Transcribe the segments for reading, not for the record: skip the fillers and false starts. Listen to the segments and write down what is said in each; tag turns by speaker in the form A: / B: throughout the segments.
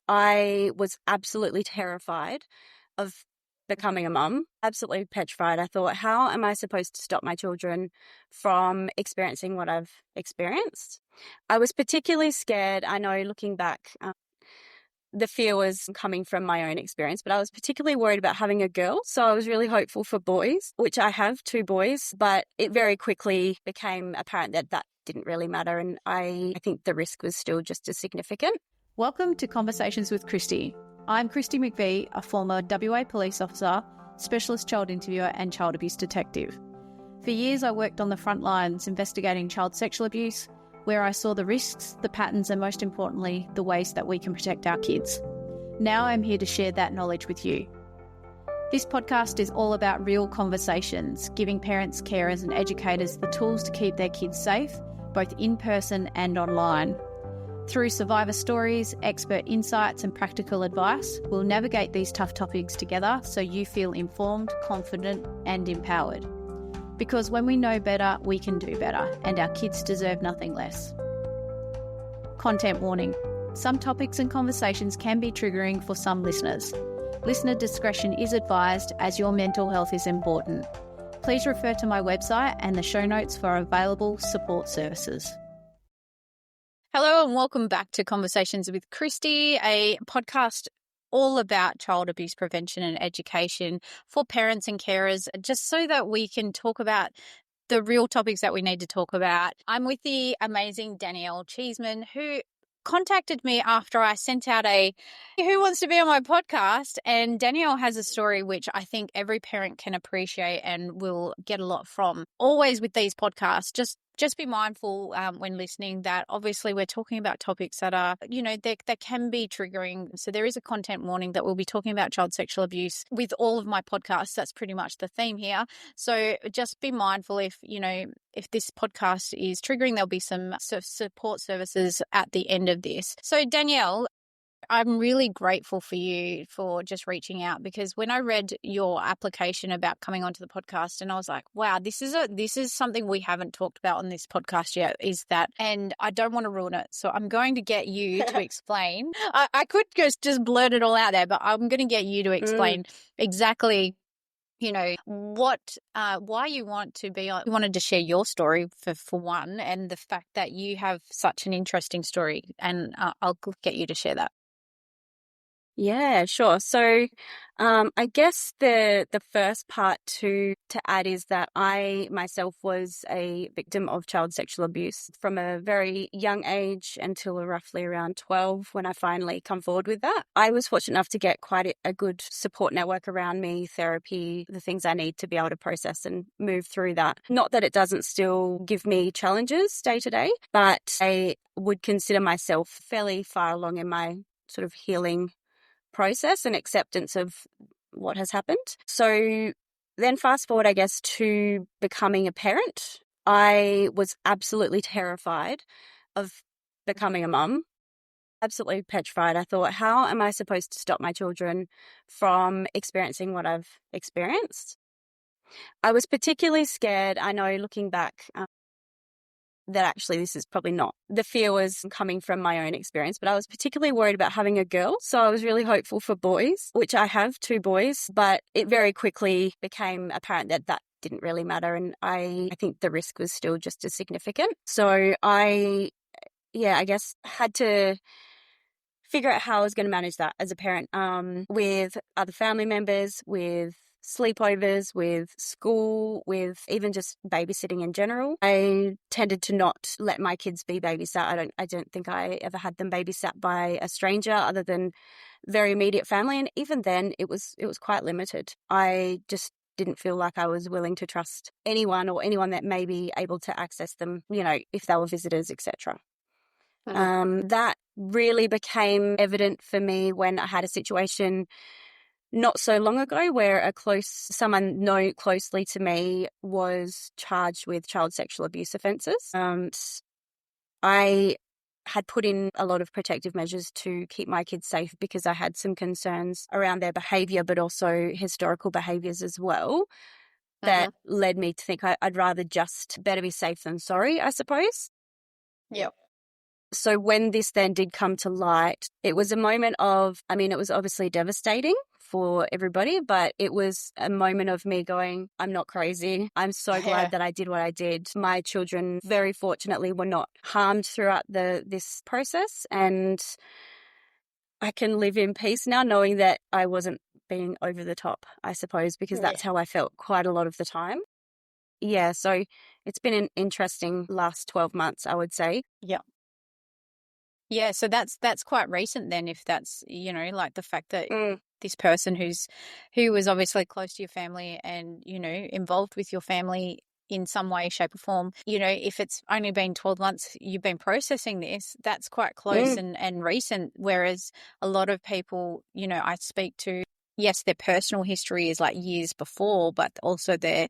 A: I was absolutely terrified of becoming a mum, absolutely petrified. I thought, how am I supposed to stop my children from experiencing what I've experienced? I was particularly scared. I know looking back, the fear was coming from my own experience, but I was particularly worried about having a girl. So I was really hopeful for boys, which I have 2 boys, but it very quickly became apparent that that didn't really matter. And I think the risk was still just as significant.
B: Welcome to Conversations with Kristi. I'm Kristi McVie, a former WA police officer, specialist child interviewer and child abuse detective. For years, I worked on the front lines investigating child sexual abuse, where I saw the risks, the patterns, and most importantly, the ways that we can protect our kids. Now I'm here to share that knowledge with you. This podcast is all about real conversations, giving parents, carers, and educators the tools to keep their kids safe, both in person and online. Through survivor stories, expert insights, and practical advice, we'll navigate these tough topics together so you feel informed, confident, and empowered. Because when we know better, we can do better, and our kids deserve nothing less. Content warning. Some topics and conversations can be triggering for some listeners. Listener discretion is advised as your mental health is important. Please refer to my website and the show notes for available support services. Hello and welcome back to Conversations with Kristi, a podcast all about child abuse prevention and education for parents and carers, just so that we can talk about the real topics that we need to talk about. I'm with the amazing Danielle Cheeseman, who contacted me after I sent out a who wants to be on my podcast, and Danielle has a story which I think every parent can appreciate and will get a lot from. Always with these podcasts, just be mindful when listening that obviously we're talking about topics that are, that can be triggering. So there is a content warning that we'll be talking about child sexual abuse with all of my podcasts. That's pretty much the theme here. So just be mindful if this podcast is triggering, there'll be some support services at the end of this. So Danielle, I'm really grateful for you for just reaching out, because when I read your application about coming onto the podcast, and I was like, wow, this is something we haven't talked about on this podcast yet, is that, and I don't want to ruin it. So I'm going to get you to explain. I could just blurt it all out there, but I'm going to get you to explain exactly why you want to be on. You wanted to share your story for one, and the fact that you have such an interesting story, and I'll get you to share that.
A: Yeah, sure. So I guess the first part to add is that I myself was a victim of child sexual abuse from a very young age until roughly around 12 when I finally come forward with that. I was fortunate enough to get quite a good support network around me, therapy, the things I need to be able to process and move through that. Not that it doesn't still give me challenges day to day, but I would consider myself fairly far along in my sort of healing process and acceptance of what has happened. So then fast forward, I guess, to becoming a parent. I was absolutely terrified of becoming a mum, absolutely petrified. I thought, how am I supposed to stop my children from experiencing what I've experienced? I was particularly scared. I know looking back, that actually this is probably not. The fear was coming from my own experience, but I was particularly worried about having a girl. So I was really hopeful for boys, which I have 2 boys, but it very quickly became apparent that that didn't really matter. And I think the risk was still just as significant. So I guess had to figure out how I was going to manage that as a parent, with other family members, with sleepovers, with school, with even just babysitting in general. I tended to not let my kids be babysat. I don't think I ever had them babysat by a stranger other than very immediate family, and even then it was quite limited. I just didn't feel like I was willing to trust anyone or anyone that may be able to access them, if they were visitors, etc. That really became evident for me when I had a situation not so long ago where someone known closely to me was charged with child sexual abuse offences. I had put in a lot of protective measures to keep my kids safe because I had some concerns around their behaviour, but also historical behaviours as well, that led me to think I'd rather just better be safe than sorry, I suppose.
B: Yep.
A: So when this then did come to light, it was a moment of, I mean, it was obviously devastating for everybody, but it was a moment of me going, I'm not crazy. I'm so glad that I did what I did. My children, very fortunately, were not harmed throughout this process, and I can live in peace now knowing that I wasn't being over the top, I suppose, because that's how I felt quite a lot of the time. Yeah, so it's been an interesting last 12 months, I would say.
B: Yeah. Yeah, so that's quite recent then, if that's, like the fact that this person who was obviously close to your family and, involved with your family in some way, shape or form, if it's only been 12 months you've been processing this, that's quite close and recent. Whereas a lot of people, I speak to, yes, their personal history is like years before, but also their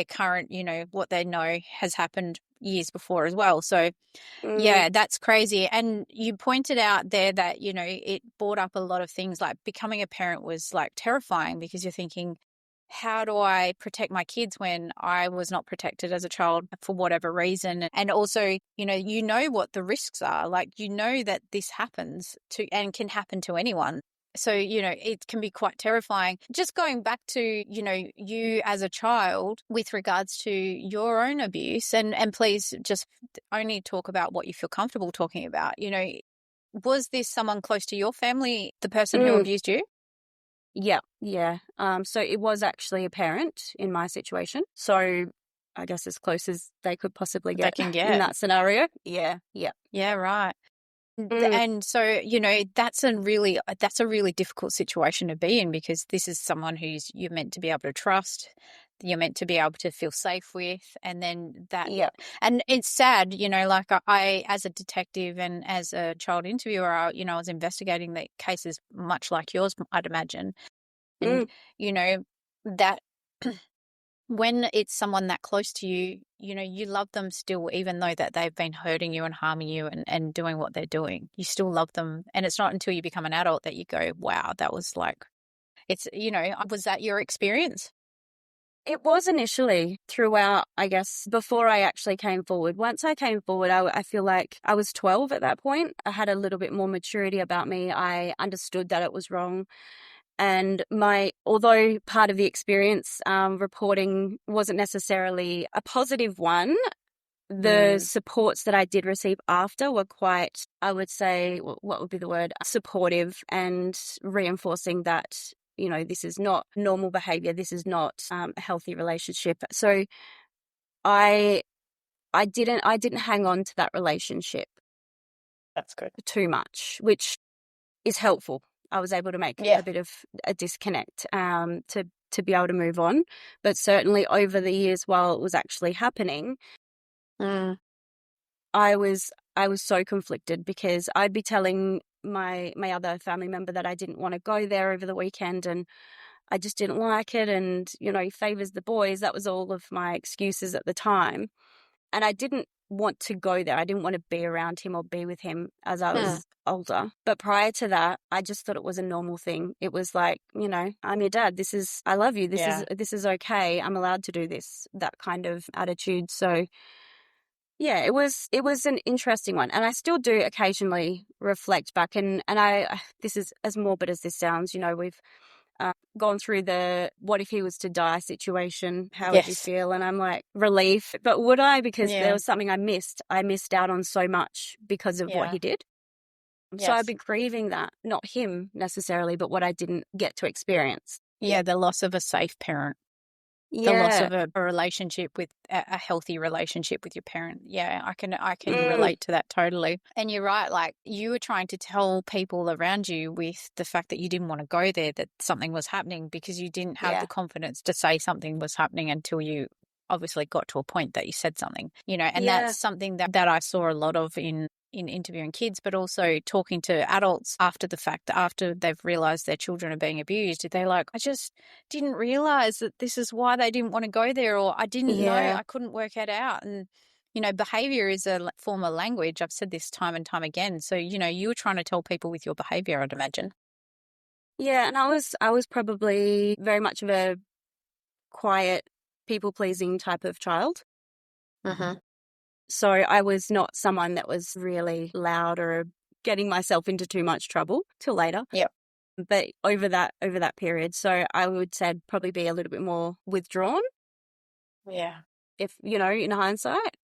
B: current, what they know has happened years before as well. So yeah, that's crazy. And you pointed out there that, it brought up a lot of things, like becoming a parent was like terrifying, because you're thinking, how do I protect my kids when I was not protected as a child for whatever reason? And also, what the risks are. Like, that this happens to and can happen to anyone. So, it can be quite terrifying. Just going back to, you as a child with regards to your own abuse, and please just only talk about what you feel comfortable talking about. Was this someone close to your family, the person who abused you?
A: Yeah. So it was actually a parent in my situation. So I guess as close as they could possibly
B: They
A: get
B: can
A: in
B: get.
A: that scenario. Yeah.
B: Yeah, right. And so, that's a really difficult situation to be in, because this is someone you're meant to be able to trust, you're meant to be able to feel safe with, and then that,
A: Yeah.
B: and it's sad, like I, as a detective and as a child interviewer, I was investigating the cases much like yours, I'd imagine, and that when it's someone that close to you, you love them still, even though that they've been hurting you and harming you and doing what they're doing. You still love them. And it's not until you become an adult that you go, wow, that was like, was that your experience?
A: It was initially throughout, I guess, before I actually came forward. Once I came forward, I feel like I was 12 at that point. I had a little bit more maturity about me. I understood that it was wrong. And although part of the experience reporting wasn't necessarily a positive one, the supports that I did receive after were quite, I would say, what would be the word, supportive, and reinforcing that, this is not normal behavior. This is not a healthy relationship. So I didn't hang on to that relationship.
B: That's good.
A: Too much, which is helpful. I was able to make a bit of a disconnect to be able to move on. But certainly over the years while it was actually happening, I was so conflicted, because I'd be telling my other family member that I didn't want to go there over the weekend, and I just didn't like it, and he favors the boys. That was all of my excuses at the time. And I didn't want to go there. I didn't want to be around him or be with him as I was older. But prior to that, I just thought it was a normal thing. It was like, I'm your dad. I love you. This is okay. I'm allowed to do this, that kind of attitude. So yeah, it was an interesting one. And I still do occasionally reflect back, and this is as morbid as this sounds, we've gone through the what if he was to die situation. How would you feel? And I'm like, relief. But would I? Because there was something I missed. I missed out on so much because of what he did. So I'd be grieving that, not him necessarily, but what I didn't get to experience.
B: Yeah, the loss of a safe parent. The loss of a relationship with a healthy relationship with your parent. Yeah, I can relate to that totally. And you're right, like you were trying to tell people around you with the fact that you didn't want to go there, that something was happening, because you didn't have the confidence to say something was happening until you obviously got to a point that you said something, and that's something that I saw a lot of in interviewing kids, but also talking to adults after the fact, after they've realized their children are being abused. They're like, I just didn't realize that this is why they didn't want to go there, or I didn't know, I couldn't work it out. And behavior is a form of language. I've said this time and time again. So you were trying to tell people with your behavior, I'd imagine.
A: Yeah, and I was probably very much of a quiet, people pleasing type of child. So I was not someone that was really loud or getting myself into too much trouble till later.
B: Yep.
A: But over that period, so I would say I'd probably be a little bit more withdrawn,
B: Yeah.
A: if, in hindsight.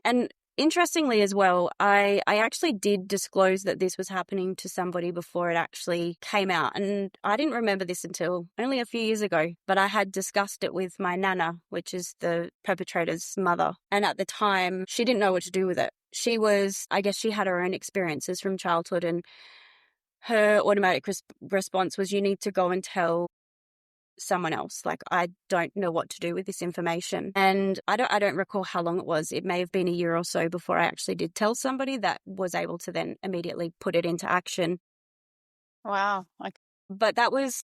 A: And interestingly as well, I actually did disclose that this was happening to somebody before it actually came out. And I didn't remember this until only a few years ago, but I had discussed it with my nana, which is the perpetrator's mother. And at the time, she didn't know what to do with it. I guess she had her own experiences from childhood, and her automatic response was, you need to go and tell someone else. Like, I don't know what to do with this information. And I don't recall how long it was. It may have been a year or so before I actually did tell somebody that was able to then immediately put it into action.
B: Wow.
A: But that was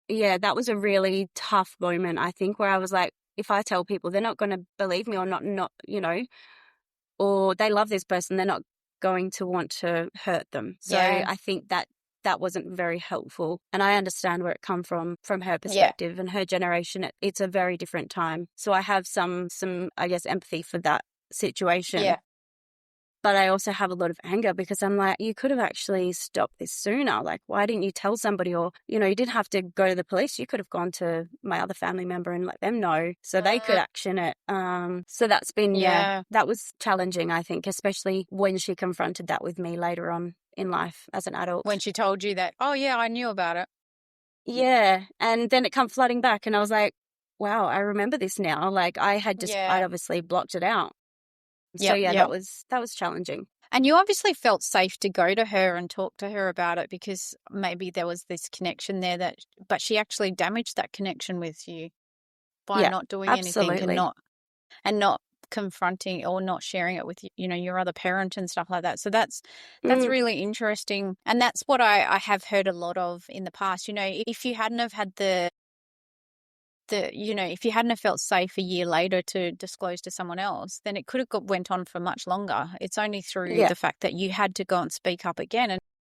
A: a really tough moment, I think, where I was like, if I tell people, they're not going to believe me, or not, or they love this person, they're not going to want to hurt them. So
B: Yeah.
A: I think that wasn't very helpful. And I understand where it come from her
B: Yeah.
A: perspective and her generation. It's a very different time. So I have some, I guess, empathy for that situation.
B: Yeah.
A: But I also have a lot of anger, because I'm like, you could have actually stopped this sooner. Like, why didn't you tell somebody? Or, you didn't have to go to the police. You could have gone to my other family member and let them know so they could action it. So that's been, that was challenging, I think, especially when she confronted that with me later on in life as an adult.
B: When she told you that, oh, yeah, I knew about it.
A: Yeah. And then it come flooding back, and I was like, wow, I remember this now. Like, I'd obviously blocked it out. So that was challenging.
B: And you obviously felt safe to go to her and talk to her about it, because maybe there was this connection there but she actually damaged that connection with you by not doing anything and not confronting or not sharing it with your other parent and stuff like that. So that's really interesting. And that's what I have heard a lot of in the past. If you hadn't have had if you hadn't have felt safe a year later to disclose to someone else, then it could have went on for much longer. It's only through the fact that you had to go and speak up again.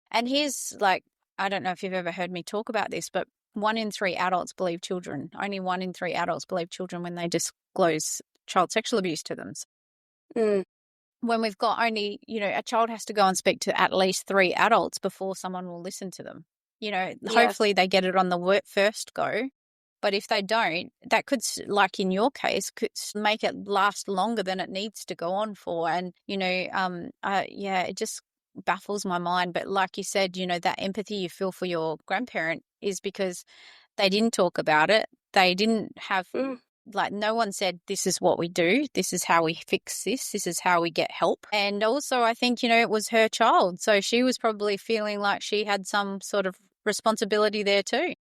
B: And here's, like, I don't know if you've ever heard me talk about this, but 1 in 3 adults believe children. Only 1 in 3 adults believe children when they disclose child sexual abuse to them. When we've got only, a child has to go and speak to at least 3 adults before someone will listen to them. Hopefully they get it on the first go. But if they don't, that could, like in your case, could make it last longer than it needs to go on for. And, it just baffles my mind. But like you said, that empathy you feel for your grandparent is because they didn't talk about it. They didn't have, no one said, this is what we do. This is how we fix this. This is how we get help. And also, I think, it was her child. So she was probably feeling like she had some sort of responsibility there too.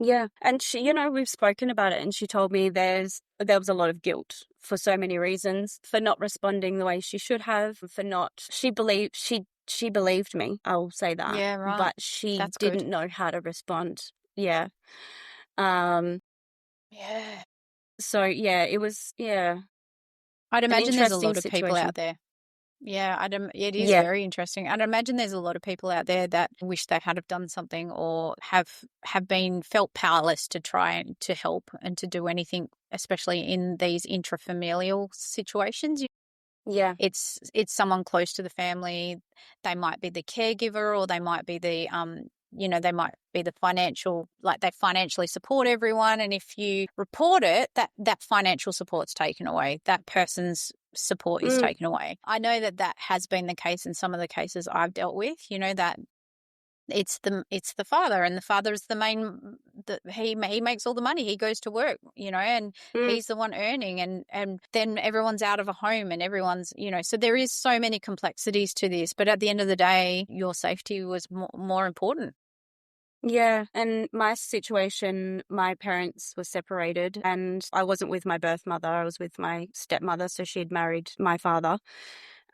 A: Yeah. And she, we've spoken about it, and she told me there was a lot of guilt for so many reasons, for not responding the way she should have, she believed me, I'll say that.
B: Yeah, right.
A: But she
B: That's
A: didn't
B: good.
A: know how to respond. Yeah.
B: Yeah.
A: So it was,
B: I'd imagine there's a
A: interesting
B: lot of people
A: situation.
B: out there. Yeah, it is
A: Yeah.
B: very interesting. I'd imagine there's a lot of people out there that wish they had have done something, or have been felt powerless to try to help and to do anything, especially in these intrafamilial situations.
A: Yeah.
B: It's someone close to the family. They might be the caregiver, or they might be the they might be the financial, like they financially support everyone. And if you report it, that financial support's taken away. That person's support is taken away. I know that has been the case in some of the cases I've dealt with, that it's the father, and the father is the main, he makes all the money. He goes to work, and he's the one earning, and then everyone's out of a home, and everyone's, so there is so many complexities to this. But at the end of the day, your safety was more important.
A: Yeah. And my situation, my parents were separated, and I wasn't with my birth mother. I was with my stepmother. So she'd married my father.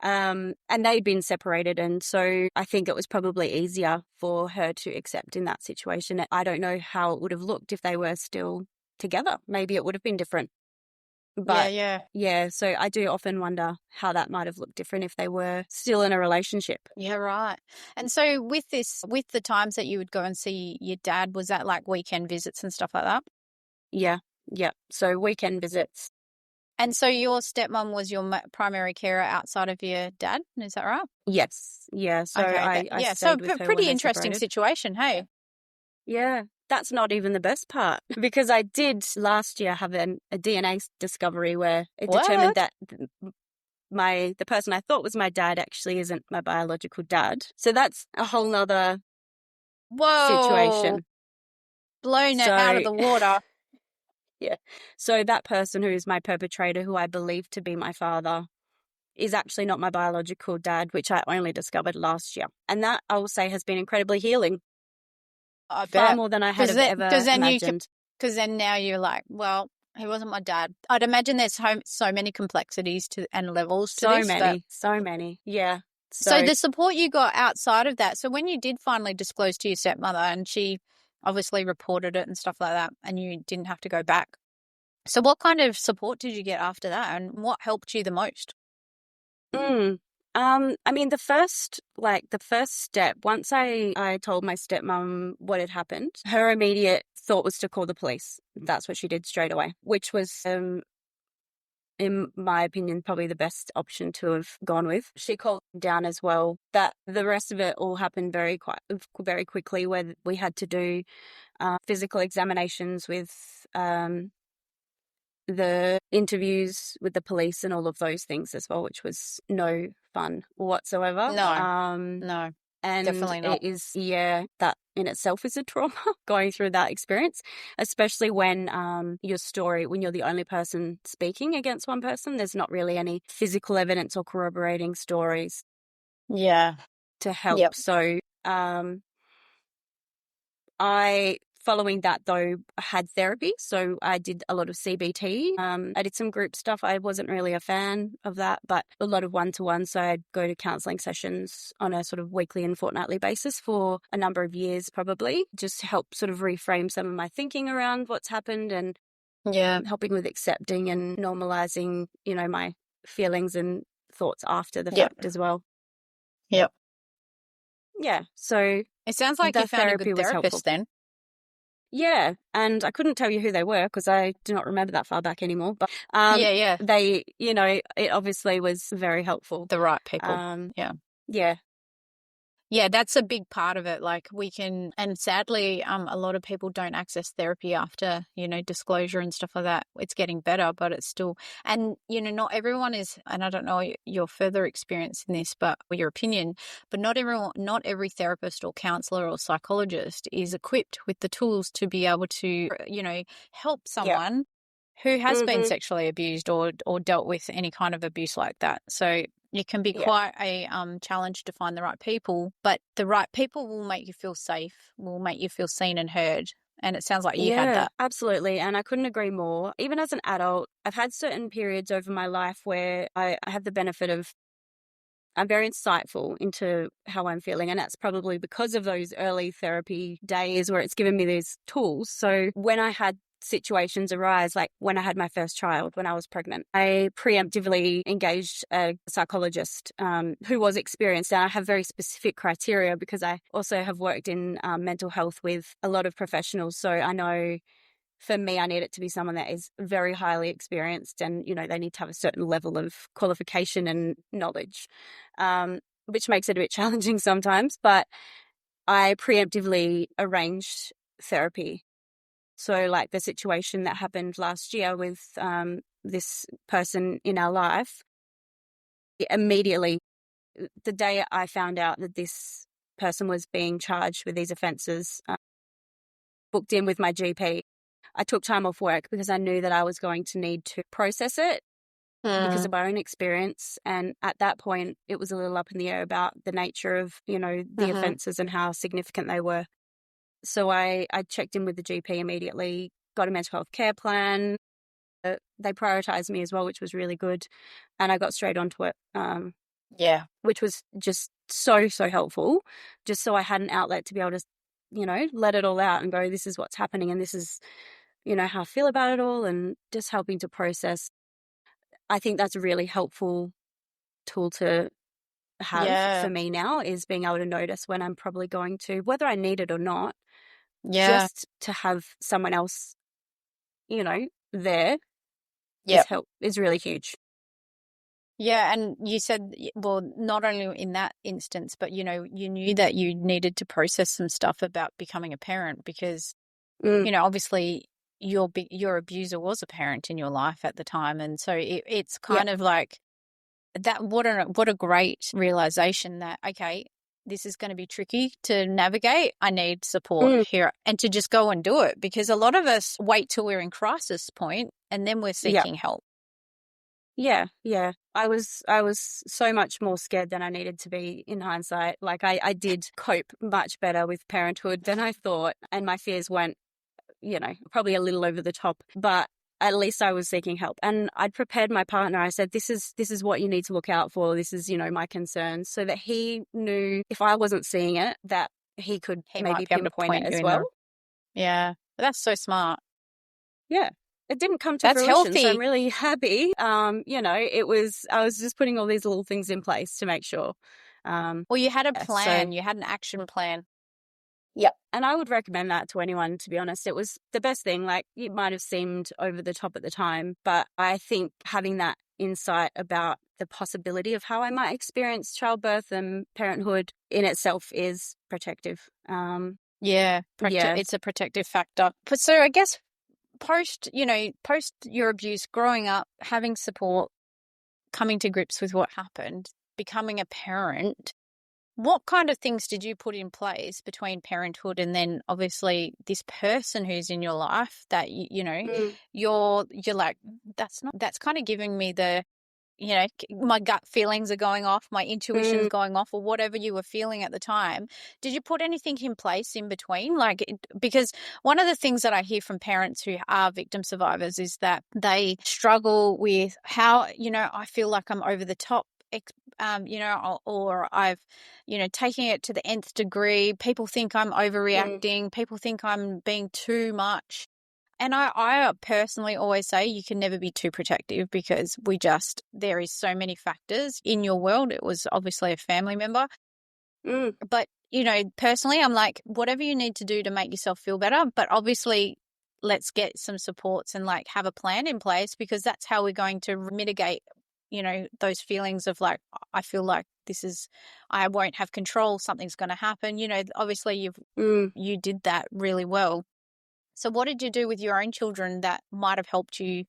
A: And they'd been separated. And so I think it was probably easier for her to accept in that situation. I don't know how it would have looked if they were still together. Maybe it would have been different. But yeah, so I do often wonder how that might have looked different if they were still in a relationship.
B: Yeah, right. And so with the times that you would go and see your dad, was that like weekend visits and stuff like that?
A: Yeah. So weekend visits.
B: And so your stepmom was your primary carer outside of your dad, is that right?
A: Yes. Yeah. So
B: Okay,
A: I
B: so
A: stayed with her when
B: pretty
A: they
B: interesting
A: separated.
B: situation, hey?
A: Yeah. That's not even the best part because I did last year have a DNA discovery where it determined
B: What?
A: that the person I thought was my dad actually isn't my biological dad. So that's a whole nother
B: Whoa,
A: situation.
B: blown it out of
A: So
B: the water.
A: yeah. So that person who is my perpetrator, who I believe to be my father, is actually not my biological dad, which I only discovered last year. And that, I will say, has been incredibly healing,
B: I
A: far
B: bet.
A: more than I had have ever imagined.
B: Because then now you're like, well, he wasn't my dad. I'd imagine there's so many complexities to and levels to
A: So
B: this, but
A: many, so many. Yeah.
B: so
A: So,
B: the support you got outside of that. So when you did finally disclose to your stepmother and she obviously reported it and stuff like that, and you didn't have to go back. So what kind of support did you get after that, and what helped you the most?
A: mm, I mean, the first step, once I told my stepmom what had happened, her immediate thought was to call the police. That's what she did straight away, which was, in my opinion, probably the best option to have gone with. She called down as well. That the rest of it all happened very quickly, where we had to do physical examinations with the interviews with the police and all of those things as well, which was no fun whatsoever.
B: No, no,
A: And
B: definitely not.
A: it is, yeah, that in itself is a trauma going through that experience, especially when when you're the only person speaking against one person, there's not really any physical evidence or corroborating stories
B: Yeah.
A: to help.
B: Yep.
A: So following that though, had therapy. So I did a lot of CBT. I did some group stuff. I wasn't really a fan of that, but a lot of one-to-one. So I'd go to counselling sessions on a sort of weekly and fortnightly basis for a number of years, probably, just to help sort of reframe some of my thinking around what's happened and
B: Yeah.
A: helping with accepting and normalizing, my feelings and thoughts after the
B: Yep.
A: fact as well.
B: Yep.
A: Yeah. So
B: It sounds like you
A: the
B: found a good
A: therapy was helpful.
B: therapist then.
A: Yeah, and I couldn't tell you who they were because I do not remember that far back anymore. But
B: Yeah.
A: it obviously was very helpful.
B: The right people.
A: Um,
B: Yeah.
A: yeah,
B: Yeah, that's a big part of it. Like we can, and sadly, a lot of people don't access therapy after, disclosure and stuff like that. It's getting better, but it's still, and, not everyone is, and I don't know your further experience in this, but or your opinion, but not every therapist or counselor or psychologist is equipped with the tools to be able to, help
A: yeah,
B: someone who has been
A: mm-hmm,
B: sexually abused or dealt with any kind of abuse like that. So it can be
A: yeah,
B: quite a challenge to find the right people, but the right people will make you feel safe, will make you feel seen and heard. And it sounds like you had
A: yeah,
B: that.
A: absolutely. And I couldn't agree more. Even as an adult, I've had certain periods over my life where I have the benefit of I'm very insightful into how I'm feeling. And that's probably because of those early therapy days where it's given me these tools. So when I had situations arise, like when I had my first child, when I was pregnant, I preemptively engaged a psychologist who was experienced. And I have very specific criteria because I also have worked in mental health with a lot of professionals. So I know for me, I need it to be someone that is very highly experienced and, they need to have a certain level of qualification and knowledge, which makes it a bit challenging sometimes. But I preemptively arranged therapy. So, like the situation that happened last year with this person in our life, immediately, the day I found out that this person was being charged with these offences, booked in with my GP. I took time off work because I knew that I was going to need to process it because
B: Mm.
A: of my own experience. And at that point, it was a little up in the air about the nature of, the
B: Mm-hmm.
A: offences and how significant they were. So I checked in with the GP immediately, got a mental health care plan. They prioritised me as well, which was really good. And I got straight onto it,
B: Yeah.
A: which was just so, so helpful, just so I had an outlet to be able to, let it all out and go, this is what's happening and this is how I feel about it all and just helping to process. I think that's a really helpful tool to have
B: Yeah.
A: for me now is being able to notice when I'm probably going to, whether I need it or not,
B: Yeah.
A: just to have someone else, there
B: Yep.
A: is really huge.
B: Yeah, and you said, well, not only in that instance, but, you knew that you needed to process some stuff about becoming a parent because,
A: Mm,
B: obviously your abuser was a parent in your life at the time. And so it's
A: yeah.
B: kind of like that. What a great realization that, okay, this is going to be tricky to navigate. I need support
A: Mm,
B: here, and to just go and do it, because a lot of us wait till we're in crisis point and then we're
A: yeah.
B: seeking help.
A: Yeah, yeah. I was so much more scared than I needed to be in hindsight. Like I did cope much better with parenthood than I thought, and my fears went, probably a little over the top, but at least I was seeking help. And I'd prepared my partner. I said, this is what you need to look out for. This is, my concerns, so that he knew if I wasn't seeing it, that he could
B: He
A: maybe
B: might be able to
A: pinpoint it
B: point you
A: as
B: in
A: well.
B: the, yeah, that's so smart.
A: Yeah. It didn't come to
B: That's
A: fruition, so I'm
B: healthy.
A: really happy. I was just putting all these little things in place to make sure.
B: Well, you had a
A: Yeah, so
B: plan, you had an action plan.
A: yeah, and I would recommend that to anyone, to be honest. It was the best thing. Like, it might have seemed over the top at the time, but I think having that insight about the possibility of how I might experience childbirth and parenthood in itself is protective.
B: Yeah,
A: Yeah.
B: it's a protective factor. So I guess post your abuse, growing up, having support, coming to grips with what happened, becoming a parent, what kind of things did you put in place between parenthood and then obviously this person who's in your life that
A: Mm,
B: you're like, that's kind of giving me the, my gut feelings are going off, my intuition's
A: mm,
B: going off, or whatever you were feeling at the time. Did you put anything in place in between? Because one of the things that I hear from parents who are victim survivors is that they struggle with how, I feel like I'm over the top, or I've, taking it to the nth degree. People think I'm
A: mm,
B: overreacting. People think I'm being too much. And I personally always say you can never be too protective, because there is so many factors in your world. It was obviously a family member.
A: mm,
B: But, personally, I'm like, whatever you need to do to make yourself feel better. But obviously, let's get some supports and like have a plan in place, because that's how we're going to mitigate, those feelings of like, I feel like I won't have control. Something's going to happen. Obviously
A: mm.
B: you did that really well. So what did you do with your own children that might have helped you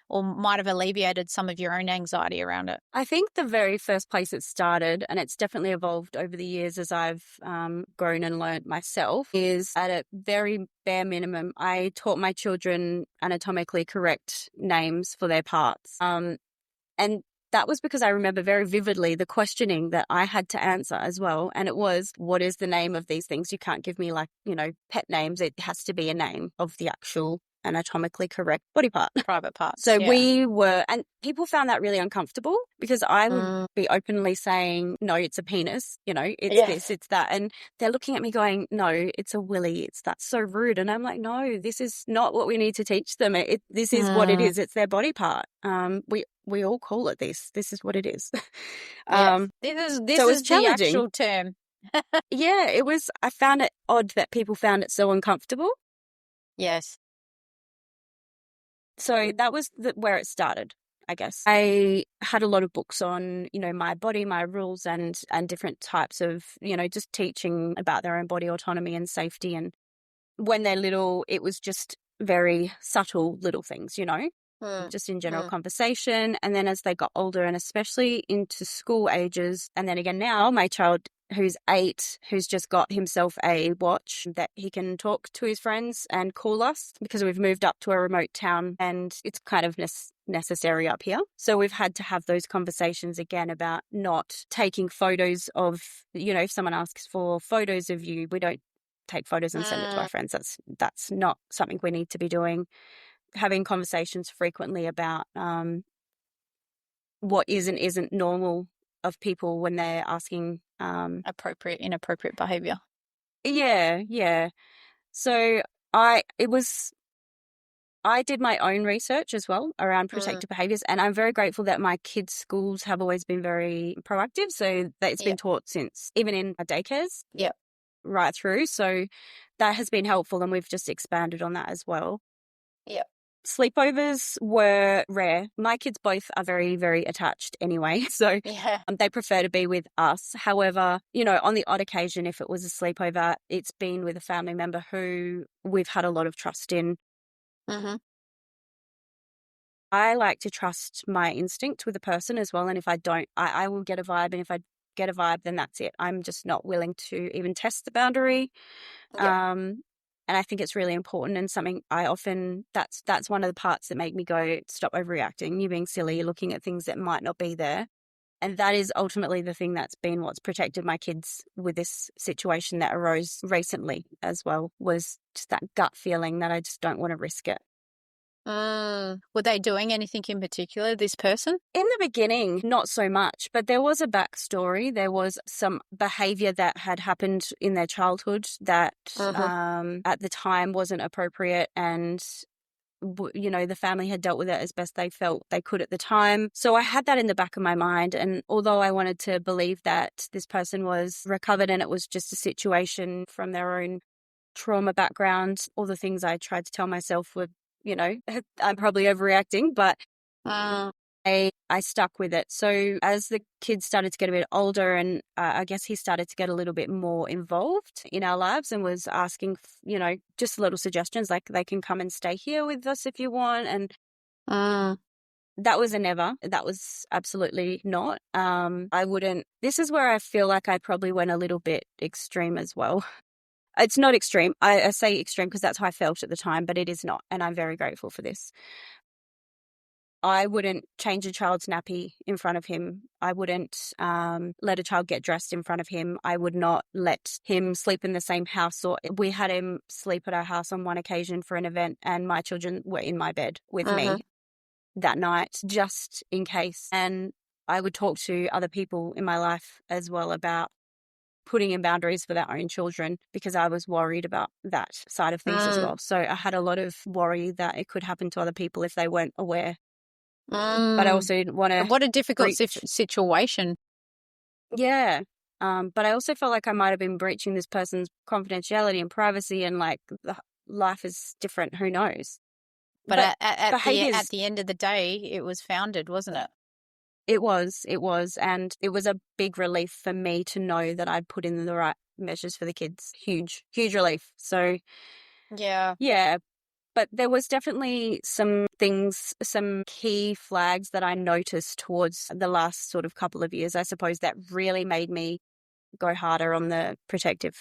B: or might have alleviated some of your own anxiety around it?
A: I think the very first place it started, and it's definitely evolved over the years as I've grown and learned myself, is at a very bare minimum, I taught my children anatomically correct names for their parts. And that was because I remember very vividly the questioning that I had to answer as well. And it was, what is the name of these things? You can't give me pet names. It has to be a name of the actual anatomically correct body part.
B: Private parts,
A: So
B: yeah.
A: and people found that really uncomfortable, because I would
B: Mm,
A: be openly saying, no, it's a penis, it's
B: yeah.
A: this, it's that. And they're looking at me going, no, it's a willy. That's so rude. And I'm like, no, this is not what we need to teach them. This is what it
B: Mm,
A: is. It's their body part. We all call it this. This is what it is.
B: yes.
A: um,
B: This
A: so it was
B: is the
A: challenging.
B: actual term.
A: Yeah, it was. I found it odd that people found it so uncomfortable.
B: Yes.
A: So that was where it started, I guess. I had a lot of books on, my body, my rules, and different types of, just teaching about their own body autonomy and safety. And when they're little, it was just very subtle little things,
B: Mm,
A: just in general
B: mm,
A: conversation. And then as they got older, and especially into school ages, and then again now, my child who's 8, who's just got himself a watch that he can talk to his friends and call us, because we've moved up to a remote town and it's kind of necessary up here. So we've had to have those conversations again about not taking photos of, if someone asks for photos of you, we don't take photos and send it to our
B: mm.
A: friends. That's not something we need to be doing. Having conversations frequently about what is and isn't normal of people when they're asking.
B: Inappropriate behavior.
A: Yeah. So I did my own research as well around
B: Mm,
A: protective behaviors, and I'm very grateful that my kids' schools have always been very proactive. So that it's been
B: yep.
A: taught since even in our daycares
B: Yep.
A: right through. So that has been helpful, and we've just expanded on that as well.
B: Yep.
A: Sleepovers were rare. My kids both are very, very attached anyway, so
B: Yeah.
A: they prefer to be with us. However, on the odd occasion, if it was a sleepover, it's been with a family member who we've had a lot of trust in.
B: Mm-hmm.
A: I like to trust my instinct with a person as well, and if I don't, I will get a vibe, and if I get a vibe, then that's it. I'm just not willing to even test the boundary.
B: Yep.
A: And I think it's really important, and something I often, that's one of the parts that make me go, stop overreacting. You're being silly. You're looking at things that might not be there. And that is ultimately the thing that's been what's protected my kids with this situation that arose recently as well, was just that gut feeling that I just don't want to risk it.
B: Were they doing anything in particular, this person?
A: In the beginning, not so much, but there was a backstory. There was some behavior that had happened in their childhood that at the time wasn't appropriate, and the family had dealt with it as best they felt they could at the time. So I had that in the back of my mind. And although I wanted to believe that this person was recovered and it was just a situation from their own trauma background, all the things I tried to tell myself were, I'm probably overreacting, but I stuck with it. So as the kids started to get a bit older, and I guess he started to get a little bit more involved in our lives and was asking, just little suggestions like, they can come and stay here with us if you want. And that was a never. That was absolutely not. I wouldn't. This is where I feel like I probably went a little bit extreme as well. It's not extreme. I say extreme because that's how I felt at the time, but it is not. And I'm very grateful for this. I wouldn't change a child's nappy in front of him. I wouldn't let a child get dressed in front of him. I would not let him sleep in the same house. Or we had him sleep at our house on one occasion for an event, and my children were in my bed with me that night, just in case. And I would talk to other people in my life as well about putting in boundaries for their own children, because I was worried about that side of things as well. So I had a lot of worry that it could happen to other people if they weren't aware. But I also didn't want to.
B: What a difficult situation.
A: Yeah. But I also felt like I might have been breaching this person's confidentiality and privacy, and like life is different. Who knows?
B: But at the end of the day, it was founded, wasn't it?
A: It was. And it was a big relief for me to know that I'd put in the right measures for the kids. Huge, huge relief. So, yeah. But there was definitely some things, some key flags that I noticed towards the last sort of couple of years, I suppose, that really made me go harder on the protective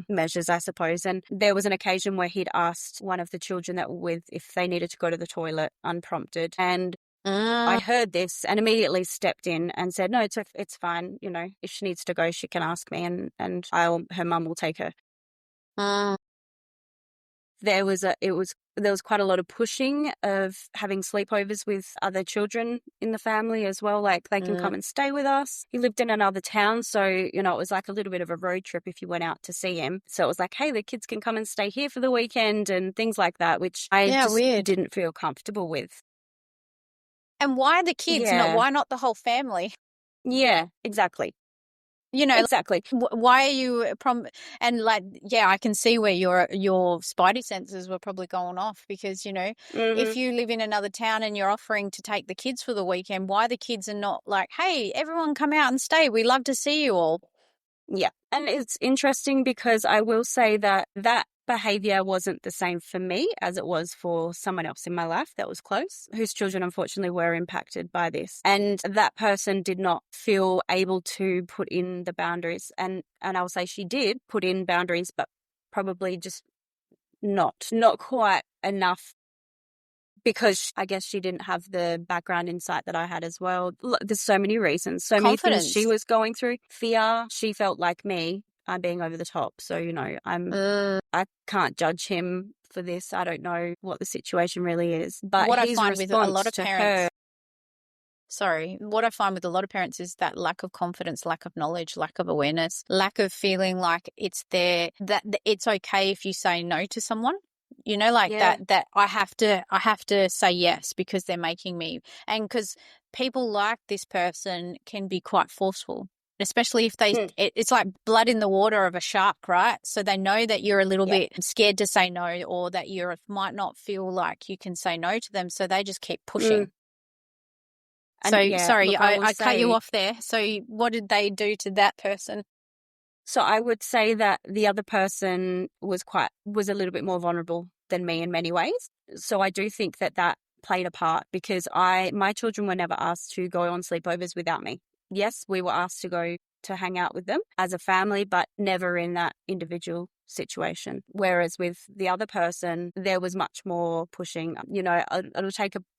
A: measures, I suppose. And there was an occasion where he'd asked one of the children that were with if they needed to go to the toilet unprompted. And I heard this and immediately stepped in and said, no, it's fine. If she needs to go, she can ask me, and her mum will take her. There was quite a lot of pushing of having sleepovers with other children in the family as well. Like, they can come and stay with us. He lived in another town, so it was like a little bit of a road trip if you went out to see him. So it was like, hey, the kids can come and stay here for the weekend and things like that, which I just didn't feel comfortable with.
B: And why the kids? Why not the whole family?
A: Yeah, exactly. Exactly.
B: Why are you and I can see where your spidey senses were probably going off, because if you live in another town and you're offering to take the kids for the weekend, why the kids are not like, hey, everyone come out and stay, we love to see you all.
A: Yeah. And it's interesting because I will say that behavior wasn't the same for me as it was for someone else in my life that was close, whose children unfortunately were impacted by this. And that person did not feel able to put in the boundaries. And I'll say she did put in boundaries, but probably just not quite enough, because I guess she didn't have the background insight that I had as well. There's so many reasons, so many things she was going through. Fear, she felt like me. I'm being over the top. So, I can't judge him for this. I don't know what the situation really is. But
B: what
A: his
B: I find
A: response
B: with a lot of
A: to
B: parents, what I find with a lot of parents is that lack of confidence, lack of knowledge, lack of awareness, lack of feeling like it's there, that it's okay if you say no to someone. That I have to say yes because they're making me, and because people like this person can be quite forceful. especially if it's like blood in the water of a shark, right? So they know that you're a little
A: Yeah.
B: bit scared to say no, or that you might not feel like you can say no to them. So they just keep pushing.
A: And
B: So
A: yeah,
B: sorry,
A: look, I will
B: I cut you
A: say,
B: off there. So what did they do to that person?
A: so I would say that the other person was a little bit more vulnerable than me in many ways. So I do think that that played a part, because my children were never asked to go on sleepovers without me. Yes, we were asked to go to hang out with them as a family, but never in that individual situation. Whereas with the other person, there was much more pushing. It'll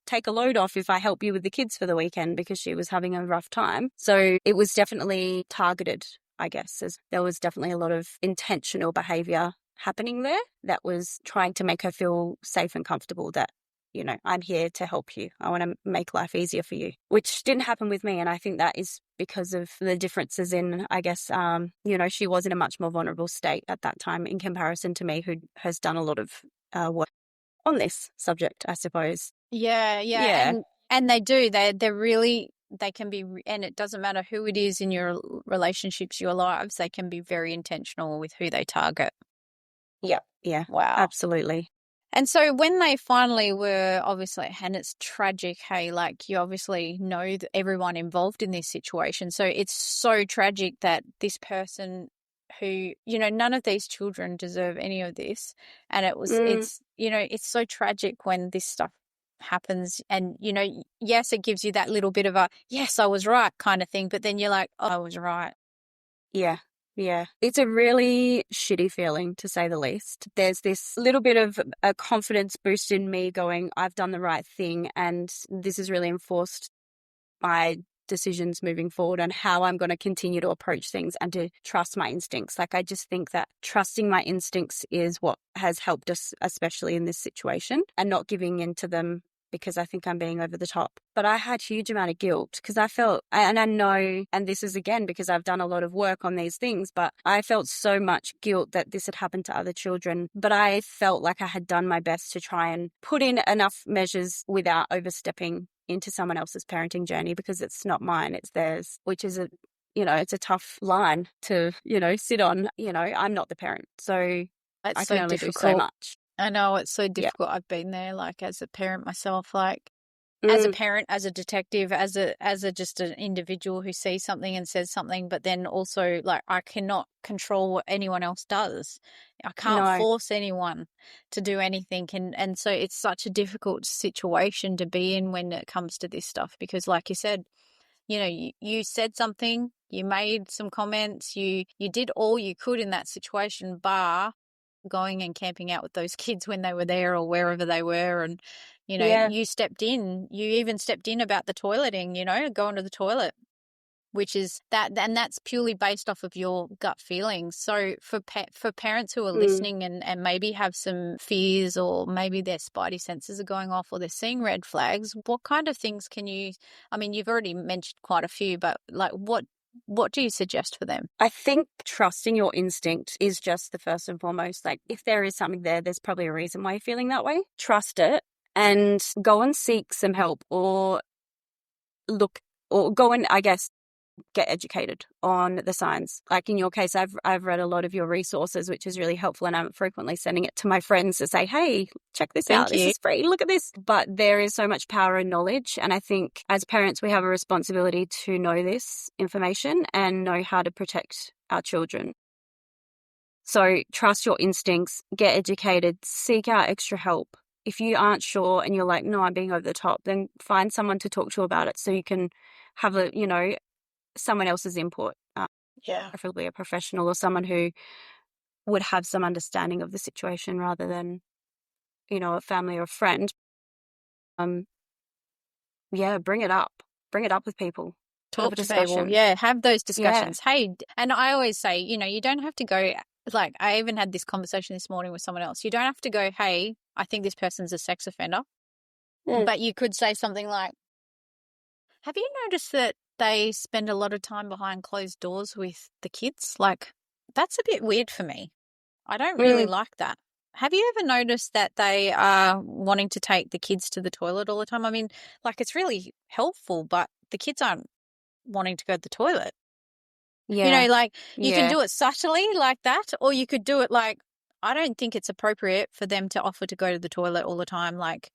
A: take a load off if I help you with the kids for the weekend, because she was having a rough time. So it was definitely targeted, I guess, as there was definitely a lot of intentional behavior happening there that was trying to make her feel safe and comfortable, that, I'm here to help you. I want to make life easier for you, which didn't happen with me. And I think that is because of the differences in, I guess, she was in a much more vulnerable state at that time in comparison to me, who has done a lot of work on this subject, I suppose.
B: Yeah.
A: Yeah.
B: And they do. They're really, they can be, and it doesn't matter who it is in your relationships, your lives, they can be very intentional with who they target.
A: Yeah. Yeah.
B: Wow.
A: Absolutely.
B: And so when they finally were, obviously, and it's tragic, hey, like you obviously know that everyone involved in this situation. So it's so tragic that this person who, none of these children deserve any of this. And it's so tragic when this stuff happens. And, yes, it gives you that little bit of a, yes, I was right kind of thing. But then you're like, oh, I was right.
A: Yeah. Yeah. It's a really shitty feeling, to say the least. There's this little bit of a confidence boost in me going, I've done the right thing. And this has really enforced my decisions moving forward on how I'm going to continue to approach things and to trust my instincts. Like, I just think that trusting my instincts is what has helped us, especially in this situation, and not giving in to them because I think I'm being over the top. But I had huge amount of guilt, because I felt, and I know, and this is again because I've done a lot of work on these things, but I felt so much guilt that this had happened to other children. But I felt like I had done my best to try and put in enough measures without overstepping into someone else's parenting journey, because it's not mine, it's theirs, which is it's a tough line to, sit on. I'm not the parent, so
B: It's
A: I
B: so
A: can only
B: difficult.
A: do so much.
B: I know, it's so
A: Yeah.
B: difficult. I've been there, like as a parent myself, like as a parent, as a detective, as a just an individual who sees something and says something, but then also like I cannot control what anyone else does. I can't
A: No.
B: force anyone to do anything, and so it's such a difficult situation to be in when it comes to this stuff, because like you said, you said something, you made some comments, you did all you could in that situation, bar going and camping out with those kids when they were there or wherever they were. And,
A: Yeah.
B: you even stepped in about the toileting, going to the toilet, which is that, and that's purely based off of your gut feelings. So for parents who are listening and maybe have some fears, or maybe their spidey senses are going off, or they're seeing red flags, what kind of things you've already mentioned quite a few, but like what do you suggest for them?
A: I think trusting your instinct is just the first and foremost. Like, if there is something there, there's probably a reason why you're feeling that way. Trust it and go and seek some help, or go and, I guess, get educated on the signs. Like in your case, I've read a lot of your resources, which is really helpful, and I'm frequently sending it to my friends to say, hey, check this out. This is free. Look at this. But there is so much power in knowledge. And I think as parents, we have a responsibility to know this information and know how to protect our children. So trust your instincts, get educated, seek out extra help. If you aren't sure and you're like, no, I'm being over the top, then find someone to talk to about it so you can have someone else's input,
B: Yeah.
A: preferably a professional or someone who would have some understanding of the situation rather than, a family or a friend. Bring it up. Bring it up with people. Have
B: Talk
A: a
B: to people.
A: discussion.
B: Yeah, have those
A: Yeah.
B: discussions. Hey, and I always say, you don't have to go, like I even had this conversation this morning with someone else. You don't have to go, hey, I think this person's a sex offender. But you could say something like, have you noticed that they spend a lot of time behind closed doors with the kids? Like, that's a bit weird for me. I don't really like that. Have you ever noticed that they are wanting to take the kids to the toilet all the time? I mean, like, it's really helpful, but the kids aren't wanting to go to the toilet.
A: Yeah.
B: Like you can
A: Yeah.
B: do it subtly like that, or you could do it like, I don't think it's appropriate for them to offer to go to the toilet all the time. Like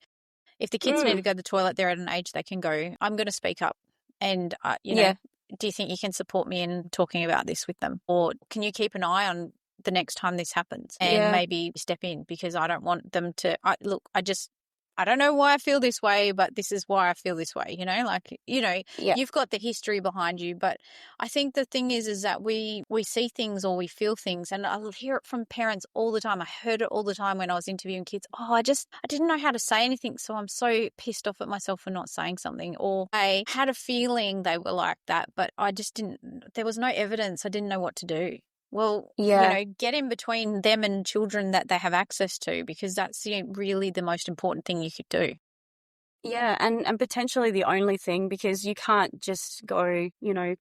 B: if the kids need to go to the toilet, they're at an age they can go. I'm going to speak up. And,
A: Yeah.
B: do you think you can support me in talking about this with them? Or can you keep an eye on the next time this happens and
A: Yeah.
B: maybe step in, because I don't want them to, I don't know why I feel this way, but this is why I feel this way,
A: Yeah.
B: you've got the history behind you. But I think the thing is that we see things or we feel things, and I'll hear it from parents all the time. I heard it all the time when I was interviewing kids. Oh, I didn't know how to say anything, so I'm so pissed off at myself for not saying something. Or I had a feeling they were like that, but I just didn't, there was no evidence. I didn't know what to do. Well,
A: Yeah.
B: get in between them and children that they have access to, because that's really the most important thing you could do.
A: Yeah, and potentially the only thing, because you can't just go,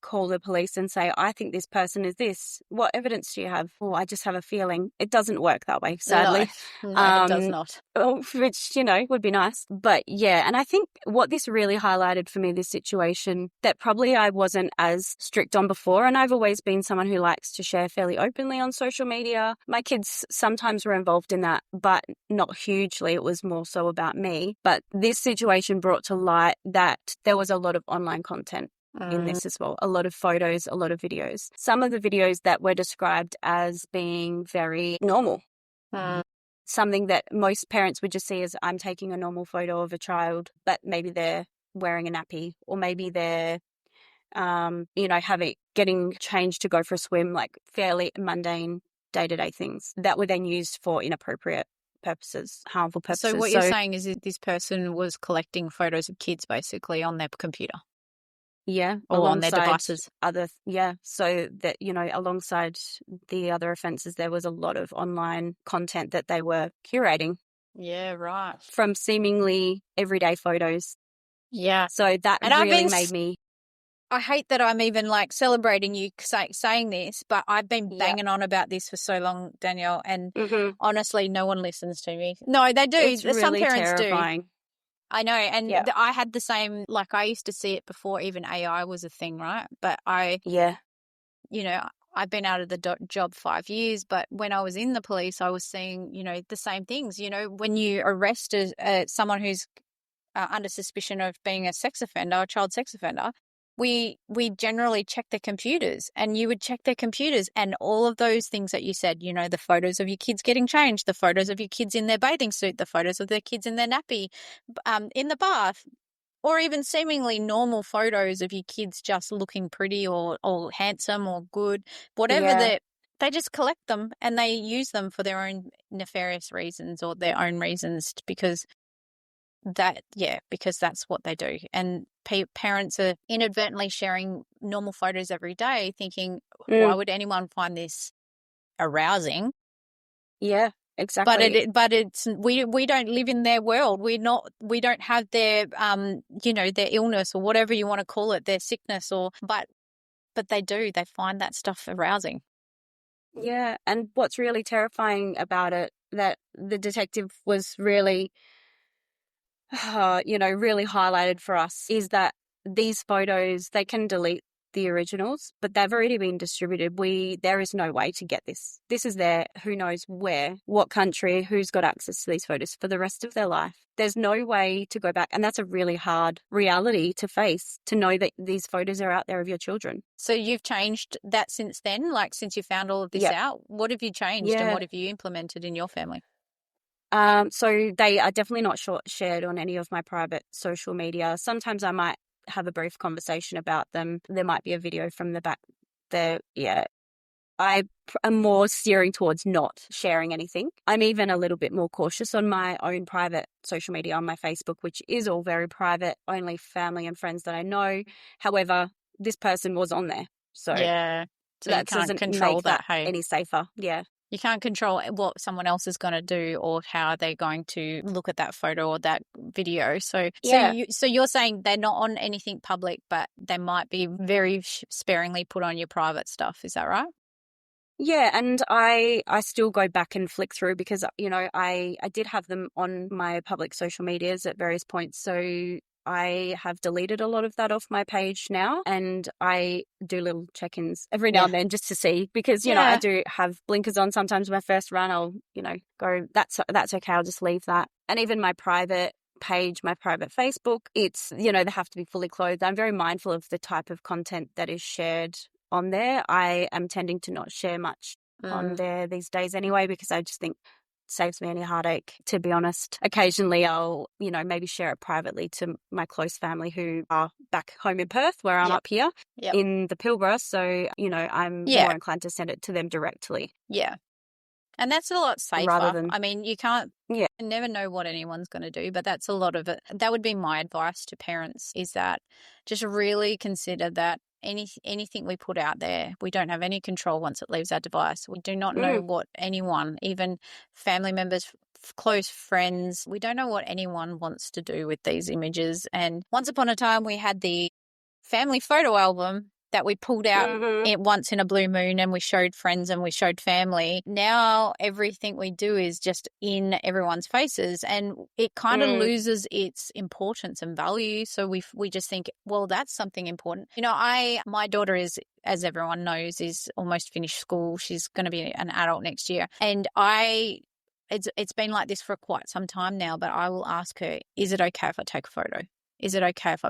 A: call the police and say, I think this person is this. What evidence do you have? Oh, I just have a feeling. It doesn't work that way, sadly.
B: No, it does not.
A: Which, would be nice. But yeah, and I think what this really highlighted for me, this situation, that probably I wasn't as strict on before. And I've always been someone who likes to share fairly openly on social media. My kids sometimes were involved in that, but not hugely. It was more so about me. But this situation brought to light that there was a lot of online content in this as well. A lot of photos, a lot of videos. Some of the videos that were described as being very normal. Something that most parents would just see as, I'm taking a normal photo of a child, but maybe they're wearing a nappy, or maybe they're, getting changed to go for a swim, like fairly mundane day-to-day things that were then used for inappropriate purposes, harmful purposes.
B: So what you're saying is that this person was collecting photos of kids basically on their computer.
A: Yeah,
B: or on their devices.
A: So that, alongside the other offences, there was a lot of online content that they were curating.
B: Yeah, right.
A: From seemingly everyday photos.
B: Yeah.
A: So that
B: and
A: really made me...
B: I hate that I'm even like celebrating you saying this, but I've been banging on about this for so long, Danielle, and honestly, no one listens to me. No, they do.
A: It's
B: Some
A: really
B: parents
A: terrifying.
B: do. I know, and I had the same, like I used to see it before even AI was a thing, right? But I've been out of the job 5 years, but when I was in the police, I was seeing, the same things. When you arrest someone who's under suspicion of being a sex offender, a child sex offender, we generally check their computers, and you would check their computers, and all of those things that you said, the photos of your kids getting changed, the photos of your kids in their bathing suit, the photos of their kids in their nappy, in the bath, or even seemingly normal photos of your kids just looking pretty or handsome or good, whatever they just collect them and they use them for their own nefarious reasons or their own reasons, because that's what they do. And parents are inadvertently sharing normal photos every day thinking, why would anyone find this arousing?
A: Yeah, exactly.
B: But it's we don't live in their world. We don't have their their illness or whatever you want to call it, their sickness, but they do. They find that stuff arousing.
A: Yeah, and what's really terrifying about it, that the detective was really really highlighted for us, is that these photos, they can delete the originals, but they've already been distributed. There is no way to get this. This is there, who knows where, what country, who's got access to these photos for the rest of their life. There's no way to go back. And that's a really hard reality to face, to know that these photos are out there of your children.
B: So you've changed that since then, like since you found all of this out? What have you changed and what have you implemented in your family?
A: So they are definitely not shared on any of my private social media. Sometimes I might have a brief conversation about them. There might be a video from the back there. Yeah. I am more steering towards not sharing anything. I'm even a little bit more cautious on my own private social media, on my Facebook, which is all very private, only family and friends that I know. However, this person was on there. So
B: that doesn't control
A: make that any safer. Yeah.
B: You can't control what someone else is going to do or how they're going to look at that photo or that video. So you're saying they're not on anything public, but they might be very sparingly put on your private stuff. Is that right?
A: Yeah, and I still go back and flick through because, I did have them on my public social medias at various points. So I have deleted a lot of that off my page now, and I do little check-ins every now
B: Yeah.
A: and then just to see, because, you know, I
B: Yeah.
A: do have blinkers on sometimes. My first run, I'll, you know, go, that's okay, I'll just leave that. And even my private page, my private Facebook, it's, you know, they have to be fully clothed. I'm very mindful of the type of content that is shared on there. I am tending to not share much on there these days anyway, because I just think saves me any heartache, to be honest. Occasionally I'll, you know, maybe share it privately to my close family who are back home in Perth, where I'm
B: Yep.
A: up here
B: Yep.
A: in the Pilbara. So, you know, I'm
B: Yeah.
A: more inclined to send it to them directly
B: Yeah. And that's a lot
A: rather
B: safer.
A: than,
B: I mean, you can't
A: yeah.
B: you never know what anyone's going to do, but that's a lot of it. That would be my advice to parents, is that just really consider that anything we put out there, we don't have any control once it leaves our device. We do not know what anyone, even family members, close friends, we don't know what anyone wants to do with these images. And once upon a time, we had the family photo album that we pulled out once in a blue moon, and we showed friends and we showed family. Now everything we do is just in everyone's faces, and it kind of loses its importance and value. So we just think, well, that's something important. You know, my daughter is, as everyone knows, is almost finished school. She's going to be an adult next year, and it's been like this for quite some time now, but I will ask her, is it okay if I take a photo? Is it okay if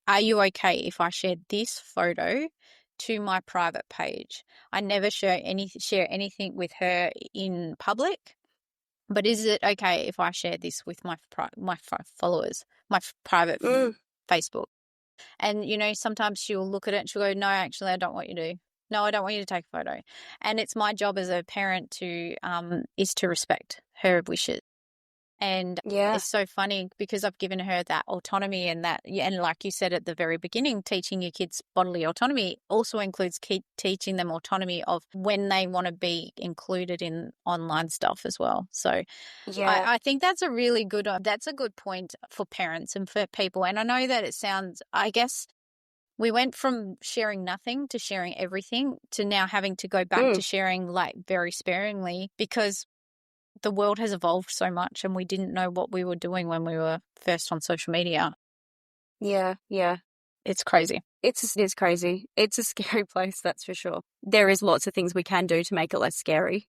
B: are you okay if I share this photo to my private page? I never share anything with her in public, but is it okay if I share this with my followers, my private Facebook? And, you know, sometimes she'll look at it and she'll go, no, actually, I don't want you to. No, I don't want you to take a photo. And it's my job as a parent is to respect her wishes. And
A: Yeah.
B: it's so funny because I've given her that autonomy, and like you said at the very beginning, teaching your kids bodily autonomy also includes teaching them autonomy of when they want to be included in online stuff as well. So
A: Yeah.
B: I think that's a good point for parents and for people. And I know that it sounds, I guess, we went from sharing nothing to sharing everything to now having to go back to sharing like very sparingly, because the world has evolved so much and we didn't know what we were doing when we were first on social media.
A: Yeah. Yeah.
B: It's crazy.
A: It is crazy. It's a scary place, that's for sure. There is lots of things we can do to make it less scary.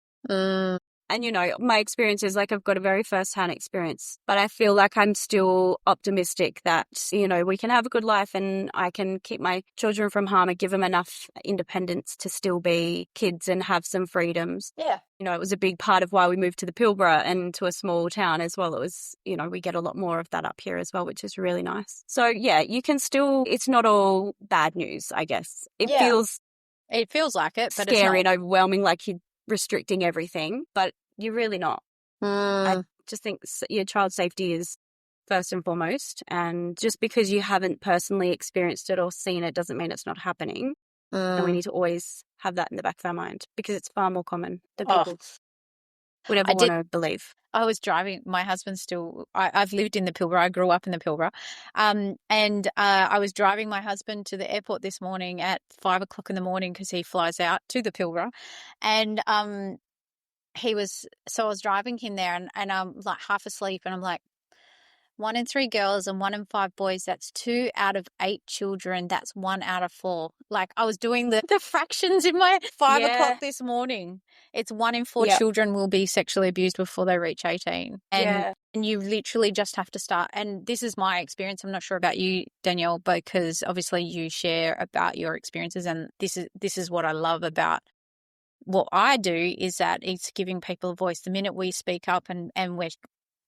A: And, you know, my experience is like I've got a very first-hand experience, but I feel like I'm still optimistic that, you know, we can have a good life and I can keep my children from harm and give them enough independence to still be kids and have some freedoms.
B: Yeah.
A: You know, it was a big part of why we moved to the Pilbara and to a small town as well. It was, you know, we get a lot more of that up here as well, which is really nice. So, yeah, you can still, it's not all bad news, I guess. It feels
B: like it, but
A: scary
B: it's
A: and overwhelming, like you're restricting everything, but you're really not. I
B: not.
A: just think your child safety is first and foremost. And just because you haven't personally experienced it or seen it doesn't mean it's not happening. And we need to always have that in the back of our mind, because it's far more common than people would ever want to believe.
B: I was driving. My husband's still. I've lived in the Pilbara. I grew up in the Pilbara, and I was driving my husband to the airport this morning at 5 o'clock in the morning because he flies out to the Pilbara, and I was driving him there, and I'm like half asleep, and I'm like, 1 in 3 girls and 1 in 5 boys. That's 2 out of 8 children. That's 1 out of 4. Like I was doing the fractions in my 5 o'clock this morning. It's 1 in 4 children will be sexually abused before they reach 18. And you literally just have to start. And this is my experience. I'm not sure about you, Danielle, because obviously you share about your experiences. And this is what I love about what I do, is that it's giving people a voice. The minute we speak up and we're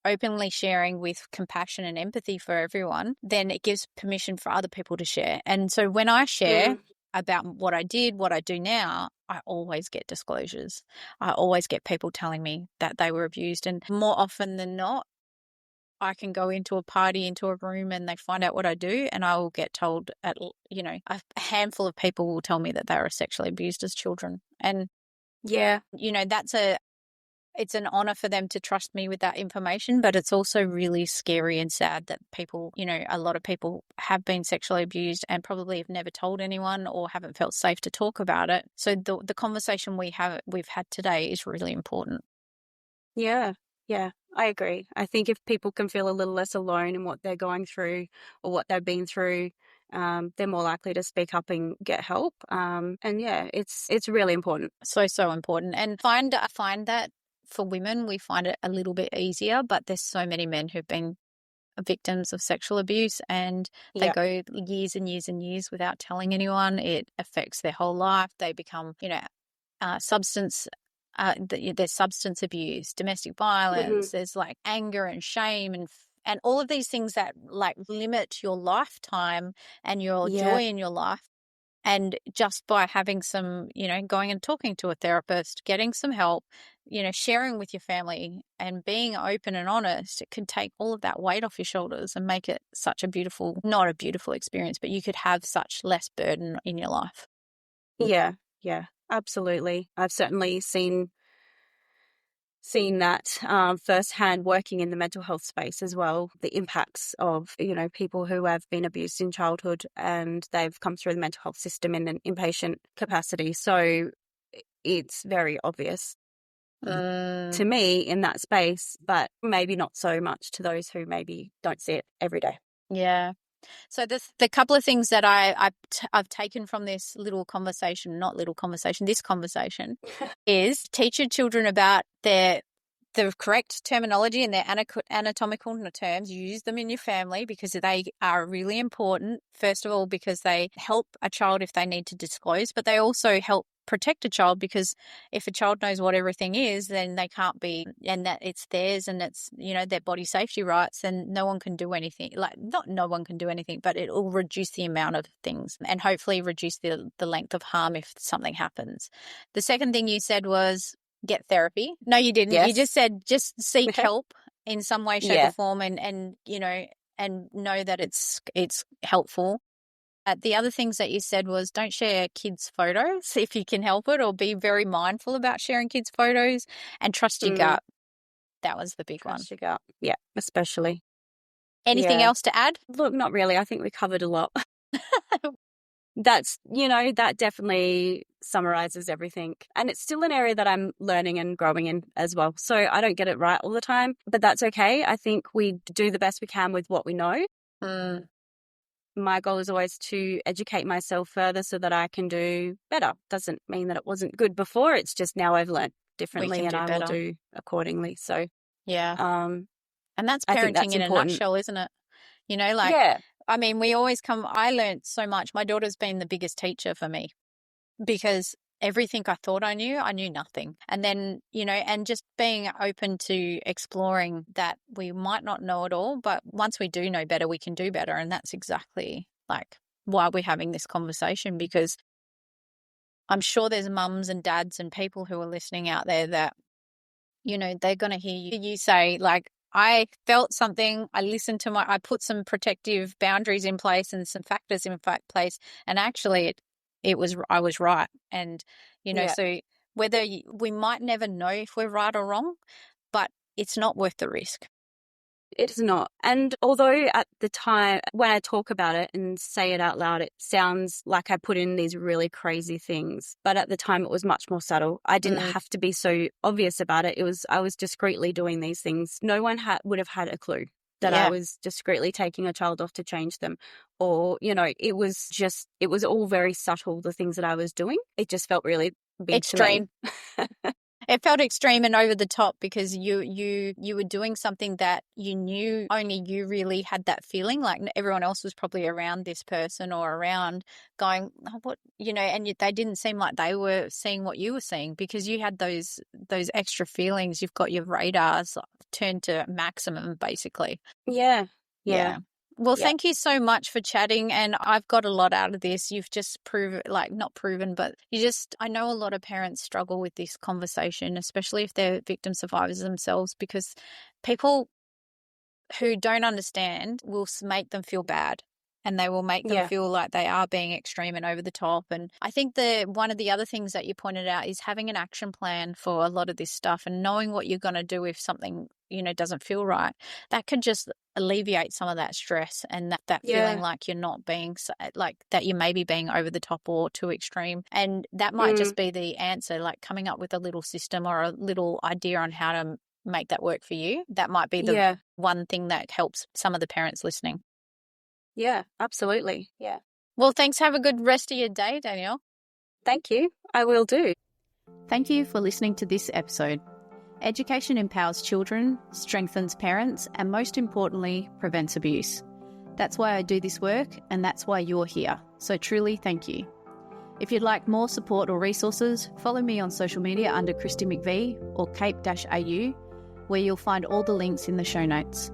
B: openly sharing with compassion and empathy for everyone, then it gives permission for other people to share. And so when I share about what I did, what I do now, I always get disclosures. I always get people telling me that they were abused. And more often than not, I can go into a party, into a room, and they find out what I do, and I will get told a handful of people will tell me that they were sexually abused as children. And it's an honor for them to trust me with that information, but it's also really scary and sad that people, a lot of people have been sexually abused and probably have never told anyone or haven't felt safe to talk about it. So the conversation we've had today is really important.
A: Yeah. Yeah, I agree. I think if people can feel a little less alone in what they're going through or what they've been through, they're more likely to speak up and get help. And yeah, it's really important.
B: So important. And I find that for women, we find it a little bit easier, but there's so many men who've been victims of sexual abuse and they
A: Yeah.
B: go years and years and years without telling anyone. It affects their whole life. They become, there's substance abuse, domestic
A: Hmm.
B: violence, there's like anger and shame and all of these things that like limit your lifetime and your
A: Yeah.
B: joy in your life. And just by having some, going and talking to a therapist, getting some help, sharing with your family and being open and honest, it can take all of that weight off your shoulders and make it such a beautiful, not a beautiful experience, but you could have such less burden in your life.
A: Yeah. Yeah. Absolutely. I've certainly seen that firsthand working in the mental health space as well, the impacts of, people who have been abused in childhood and they've come through the mental health system in an inpatient capacity. So it's very obvious to me in that space, but maybe not so much to those who maybe don't see it every day.
B: Yeah. So the couple of things that I've taken from this little conversation, not little conversation, this conversation is teach your children about the correct terminology and their anatomical terms. Use them in your family because they are really important. First of all, because they help a child if they need to disclose, but they also help protect a child because if a child knows what everything is, then they can't be, and that it's theirs and it's, their body safety rights, then no one can do anything. Like, not no one can do anything, but it will reduce the amount of things and hopefully reduce the length of harm if something happens. The second thing you said was get therapy. No, you didn't. You
A: Yes.
B: just said just seek help in some way, shape, or
A: Yeah.
B: form, and and know that it's helpful. The other things that you said was don't share kids' photos if you can help it, or be very mindful about sharing kids' photos, and trust your
A: Mm,
B: gut. That was the big one.
A: trust your gut. Yeah, especially.
B: Anything
A: Yeah.
B: else to add?
A: Look, not really. I think we covered a lot. That definitely summarizes everything. And it's still an area that I'm learning and growing in as well. So I don't get it right all the time, but that's okay. I think we do the best we can with what we know.
B: Mm,
A: My goal is always to educate myself further so that I can do better. Doesn't mean that it wasn't good before. It's just now I've learned
B: we
A: differently
B: can
A: and
B: do
A: I will
B: better.
A: do accordingly. So,
B: Yeah.
A: um,
B: And that's
A: I think
B: parenting
A: that's
B: in a
A: important.
B: nutshell, isn't it? Like,
A: Yeah.
B: I mean, I learned so much. My daughter's been the biggest teacher for me because everything I thought I knew nothing. And then, and just being open to exploring that we might not know it all, but once we do know better, we can do better. And that's exactly like why we're having this conversation, because I'm sure there's mums and dads and people who are listening out there that, they're going to hear you say, like, I felt something, I put some protective boundaries in place and some factors in place. And actually I was right. And,
A: Yeah.
B: so we might never know if we're right or wrong, but it's not worth the risk.
A: It is not. And although at the time, when I talk about it and say it out loud, it sounds like I put in these really crazy things. But at the time, it was much more subtle. I didn't
B: Mm,
A: have to be so obvious about it. I was discreetly doing these things. No one would have had a clue that I
B: yeah.
A: was discreetly taking a child off to change them. Or, it was all very subtle, the things that I was doing. It just felt really big to me.
B: Extreme. It felt extreme and over the top because you were doing something that you knew only you really had that feeling. Like everyone else was probably around this person or around going, oh, what, and they didn't seem like they were seeing what you were seeing because you had those extra feelings. You've got your radars turned to maximum, basically.
A: Yeah. Yeah.
B: Yeah. Well,
A: Yeah.
B: thank you so much for chatting. And I've got a lot out of this. You've just not proven, but I know a lot of parents struggle with this conversation, especially if they're victim survivors themselves, because people who don't understand will make them feel bad and they will make them
A: Yeah.
B: feel like they are being extreme and over the top. And I think one of the other things that you pointed out is having an action plan for a lot of this stuff and knowing what you're going to do if something, doesn't feel right. That can just alleviate some of that stress and that feeling
A: Yeah.
B: like you're not being like that you may be being over the top or too extreme. And that might
A: Mm.
B: just be the answer, like coming up with a little system or a little idea on how to make that work for you. That might be the one thing that helps some of the parents listening.
A: Yeah, absolutely. Yeah.
B: Well, thanks. Have a good rest of your day, Danielle.
A: Thank you. I will do.
B: Thank you for listening to this episode. Education empowers children, strengthens parents, and most importantly, prevents abuse. That's why I do this work, and that's why you're here. So truly, thank you. If you'd like more support or resources, follow me on social media under Kristi McVie or Cape-AU, where you'll find all the links in the show notes.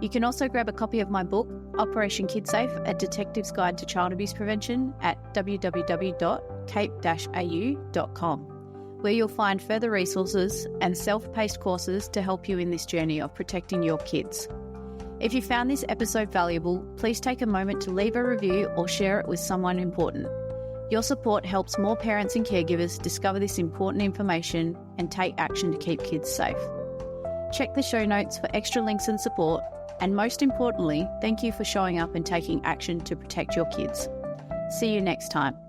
B: You can also grab a copy of my book, Operation KidSafe, A Detective's Guide to Child Abuse Prevention at www.cape-au.com, where you'll find further resources and self-paced courses to help you in this journey of protecting your kids. If you found this episode valuable, please take a moment to leave a review or share it with someone important. Your support helps more parents and caregivers discover this important information and take action to keep kids safe. Check the show notes for extra links and support, and most importantly, thank you for showing up and taking action to protect your kids. See you next time.